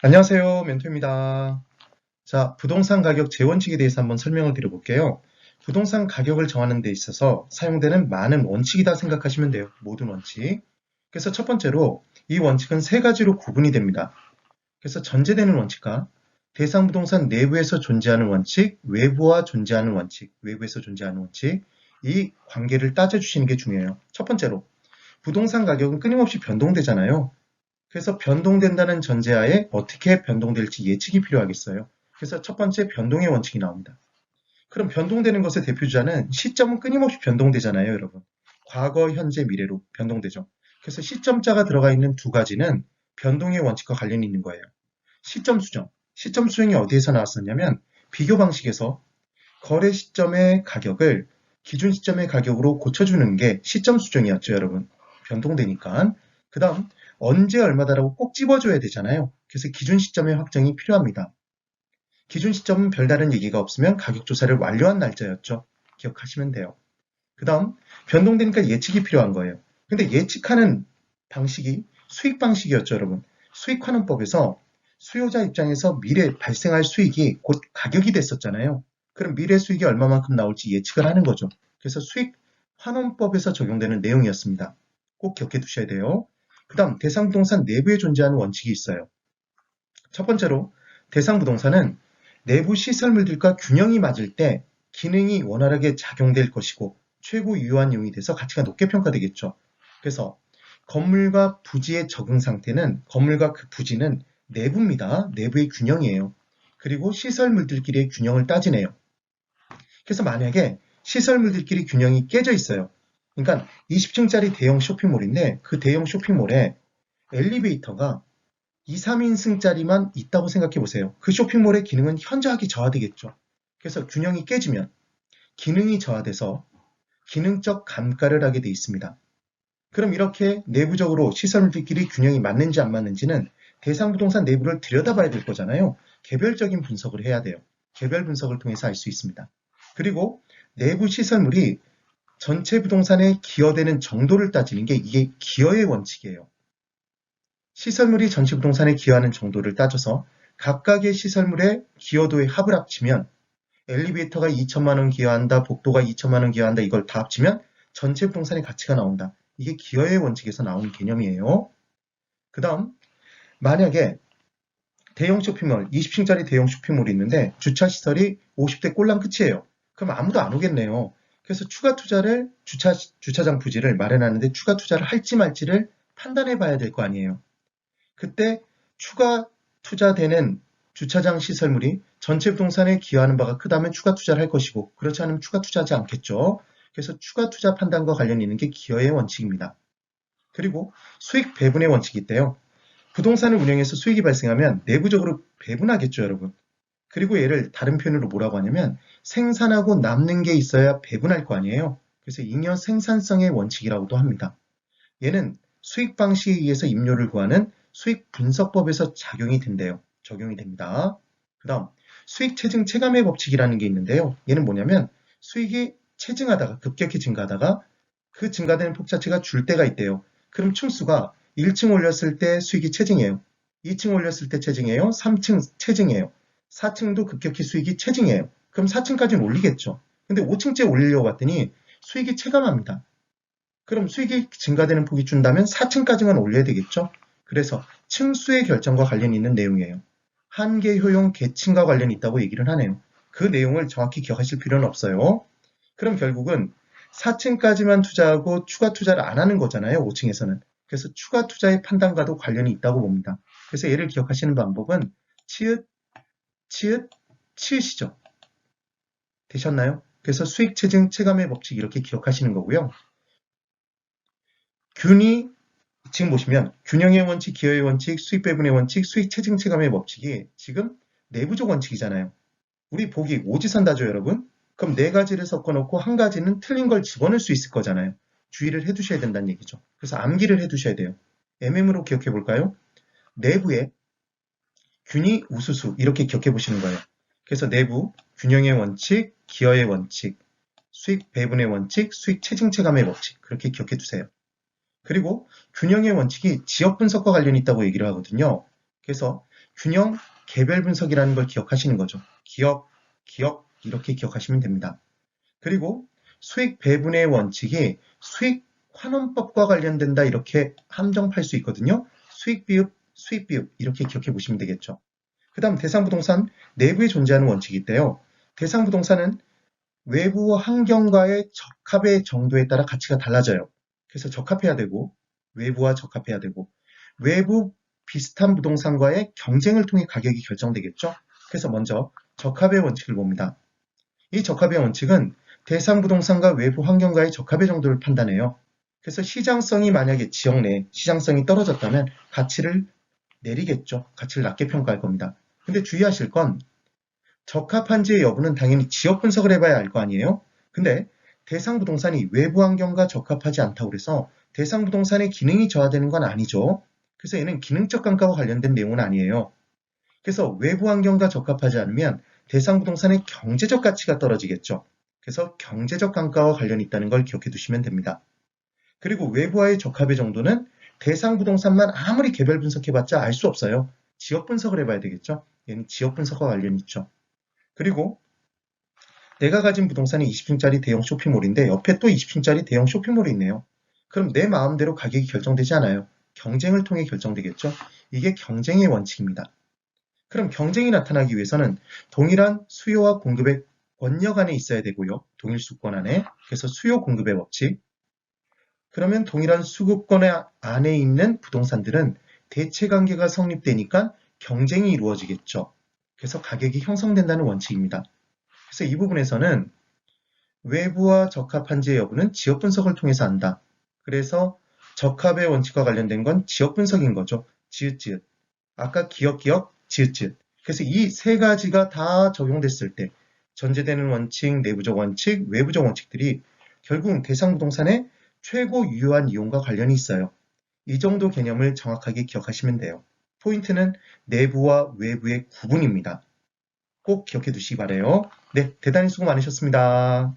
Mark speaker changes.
Speaker 1: 안녕하세요. 멘토입니다. 자, 부동산 가격 재원칙에 대해서 한번 설명을 드려볼게요. 부동산 가격을 정하는 데 있어서 사용되는 많은 원칙이다 생각하시면 돼요. 모든 원칙. 그래서 첫 번째로 이 원칙은 세 가지로 구분이 됩니다. 그래서 전제되는 원칙과 대상 부동산 내부에서 존재하는 원칙, 외부와 존재하는 원칙, 외부에서 존재하는 원칙, 이 관계를 따져주시는 게 중요해요. 첫 번째로 부동산 가격은 끊임없이 변동되잖아요. 그래서 변동된다는 전제하에 어떻게 변동될지 예측이 필요하겠어요. 그래서 첫 번째 변동의 원칙이 나옵니다. 그럼 변동되는 것의 대표주자는 시점은 끊임없이 변동되잖아요, 여러분. 과거, 현재, 미래로 변동되죠. 그래서 시점자가 들어가 있는 두 가지는 변동의 원칙과 관련이 있는 거예요. 시점 수정. 시점 수정이 어디에서 나왔었냐면 비교 방식에서 거래 시점의 가격을 기준 시점의 가격으로 고쳐주는 게 시점 수정이었죠, 여러분. 변동되니까. 그 다음 언제 얼마다라고 꼭 집어줘야 되잖아요. 그래서 기준 시점의 확정이 필요합니다. 기준 시점은 별다른 얘기가 없으면 가격 조사를 완료한 날짜였죠. 기억하시면 돼요. 그 다음 변동되니까 예측이 필요한 거예요. 근데 예측하는 방식이 수익 방식이었죠, 여러분. 수익환원법에서 수요자 입장에서 미래 발생할 수익이 곧 가격이 됐었잖아요. 그럼 미래 수익이 얼마만큼 나올지 예측을 하는 거죠. 그래서 수익환원법에서 적용되는 내용이었습니다. 꼭 기억해 두셔야 돼요. 그 다음 대상 부동산 내부에 존재하는 원칙이 있어요. 첫 번째로 대상 부동산은 내부 시설물들과 균형이 맞을 때 기능이 원활하게 작용될 것이고 최고 유효한용이 돼서 가치가 높게 평가되겠죠. 그래서 건물과 부지의 적응 상태는 건물과 그 부지는 내부입니다. 내부의 균형이에요. 그리고 시설물들끼리의 균형을 따지네요. 그래서 만약에 시설물들끼리 균형이 깨져 있어요. 그러니까 20층짜리 대형 쇼핑몰인데 그 대형 쇼핑몰에 엘리베이터가 2, 3인승짜리만 있다고 생각해 보세요. 그 쇼핑몰의 기능은 현저하게 저하되겠죠. 그래서 균형이 깨지면 기능이 저하돼서 기능적 감가를 하게 돼 있습니다. 그럼 이렇게 내부적으로 시설물들끼리 균형이 맞는지 안 맞는지는 대상 부동산 내부를 들여다봐야 될 거잖아요. 개별적인 분석을 해야 돼요. 개별 분석을 통해서 알 수 있습니다. 그리고 내부 시설물이 전체 부동산에 기여되는 정도를 따지는 게 이게 기여의 원칙이에요. 시설물이 전체 부동산에 기여하는 정도를 따져서 각각의 시설물의 기여도의 합을 합치면 엘리베이터가 2천만 원 기여한다, 복도가 2천만 원 기여한다, 이걸 다 합치면 전체 부동산의 가치가 나온다. 이게 기여의 원칙에서 나오는 개념이에요. 그 다음 만약에 대형 쇼핑몰, 20층짜리 대형 쇼핑몰이 있는데 주차시설이 50대 꼴랑 끝이에요. 그럼 아무도 안 오겠네요. 그래서 추가 투자를 주차장 부지를 마련하는데 추가 투자를 할지 말지를 판단해 봐야 될 거 아니에요. 그때 추가 투자되는 주차장 시설물이 전체 부동산에 기여하는 바가 크다면 추가 투자를 할 것이고 그렇지 않으면 추가 투자하지 않겠죠. 그래서 추가 투자 판단과 관련이 있는 게 기여의 원칙입니다. 그리고 수익 배분의 원칙이 있대요. 부동산을 운영해서 수익이 발생하면 내부적으로 배분하겠죠, 여러분. 그리고 얘를 다른 표현으로 뭐라고 하냐면 생산하고 남는 게 있어야 배분할 거 아니에요. 그래서 잉여 생산성의 원칙이라고도 합니다. 얘는 수익 방식에 의해서 임료를 구하는 수익 분석법에서 적용이 된대요. 적용이 됩니다. 그 다음 수익 체증 체감의 법칙이라는 게 있는데요. 얘는 뭐냐면 수익이 체증하다가 급격히 증가하다가 그 증가되는 폭 자체가 줄 때가 있대요. 그럼 층수가 1층 올렸을 때 수익이 체증이에요. 2층 올렸을 때 체증이에요. 3층 체증이에요. 4층도 급격히 수익이 체증이에요. 그럼 4층까지는 올리겠죠. 근데 5층째 올리려고 봤더니 수익이 체감합니다. 그럼 수익이 증가되는 폭이 준다면 4층까지만 올려야 되겠죠? 그래서 층수의 결정과 관련이 있는 내용이에요. 한계 효용 계층과 관련이 있다고 얘기를 하네요. 그 내용을 정확히 기억하실 필요는 없어요. 그럼 결국은 4층까지만 투자하고 추가 투자를 안 하는 거잖아요. 5층에서는. 그래서 추가 투자의 판단과도 관련이 있다고 봅니다. 그래서 얘를 기억하시는 방법은 치읓, 치읓, 치읓이죠. 되셨나요? 그래서 수익 체증 체감의 법칙 이렇게 기억하시는 거고요. 균이 지금 보시면 균형의 원칙, 기여의 원칙, 수익 배분의 원칙, 수익 체증 체감의 법칙이 지금 내부적 원칙이잖아요. 우리 보기 오지선다죠, 여러분? 그럼 네 가지를 섞어놓고 한 가지는 틀린 걸 집어넣을 수 있을 거잖아요. 주의를 해두셔야 된다는 얘기죠. 그래서 암기를 해두셔야 돼요. MM으로 기억해 볼까요? 내부에 균이 우수수 이렇게 기억해 보시는 거예요. 그래서 내부 균형의 원칙, 기여의 원칙, 수익 배분의 원칙, 수익 체증 체감의 법칙 그렇게 기억해 두세요. 그리고 균형의 원칙이 지역 분석과 관련이 있다고 얘기를 하거든요. 그래서 균형, 개별 분석이라는 걸 기억하시는 거죠. 기억, 이렇게 기억하시면 됩니다. 그리고 수익 배분의 원칙이 수익 환원법과 관련된다 이렇게 함정팔 수 있거든요. 수익 비읍, 수익 비읍 이렇게 기억해 보시면 되겠죠. 그 다음 대상부동산 내부에 존재하는 원칙이 있대요. 대상부동산은 외부 환경과의 적합의 정도에 따라 가치가 달라져요. 그래서 적합해야 되고 외부와 적합해야 되고 외부 비슷한 부동산과의 경쟁을 통해 가격이 결정되겠죠. 그래서 먼저 적합의 원칙을 봅니다. 이 적합의 원칙은 대상 부동산과 외부 환경과의 적합의 정도를 판단해요. 그래서 시장성이 만약에 지역 내 시장성이 떨어졌다면 가치를 내리겠죠. 가치를 낮게 평가할 겁니다. 근데 주의하실 건 적합한지의 여부는 당연히 지역 분석을 해봐야 알 거 아니에요? 근데 대상 부동산이 외부 환경과 적합하지 않다고 해서 대상 부동산의 기능이 저하되는 건 아니죠. 그래서 얘는 기능적 감가와 관련된 내용은 아니에요. 그래서 외부 환경과 적합하지 않으면 대상 부동산의 경제적 가치가 떨어지겠죠. 그래서 경제적 감가와 관련이 있다는 걸 기억해 두시면 됩니다. 그리고 외부와의 적합의 정도는 대상 부동산만 아무리 개별 분석해봤자 알 수 없어요. 지역 분석을 해봐야 되겠죠. 얘는 지역 분석과 관련이 있죠. 그리고 내가 가진 부동산이 20층짜리 대형 쇼핑몰인데 옆에 또 20층짜리 대형 쇼핑몰이 있네요. 그럼 내 마음대로 가격이 결정되지 않아요. 경쟁을 통해 결정되겠죠. 이게 경쟁의 원칙입니다. 그럼 경쟁이 나타나기 위해서는 동일한 수요와 공급의 권역 안에 있어야 되고요. 동일 수권 안에. 그래서 수요 공급의 법칙. 그러면 동일한 수급권 안에 있는 부동산들은 대체 관계가 성립되니까 경쟁이 이루어지겠죠. 그래서 가격이 형성된다는 원칙입니다. 그래서 이 부분에서는 외부와 적합한지의 여부는 지역 분석을 통해서 안다. 그래서 적합의 원칙과 관련된 건 지역 분석인 거죠. 지읒지읒. 아까 기억, 지읒지읒. 그래서 이 세 가지가 다 적용됐을 때 전제되는 원칙, 내부적 원칙, 외부적 원칙들이 결국 대상 부동산의 최고 유효한 이용과 관련이 있어요. 이 정도 개념을 정확하게 기억하시면 돼요. 포인트는 내부와 외부의 구분입니다. 꼭 기억해 두시기 바라요. 네, 대단히 수고 많으셨습니다.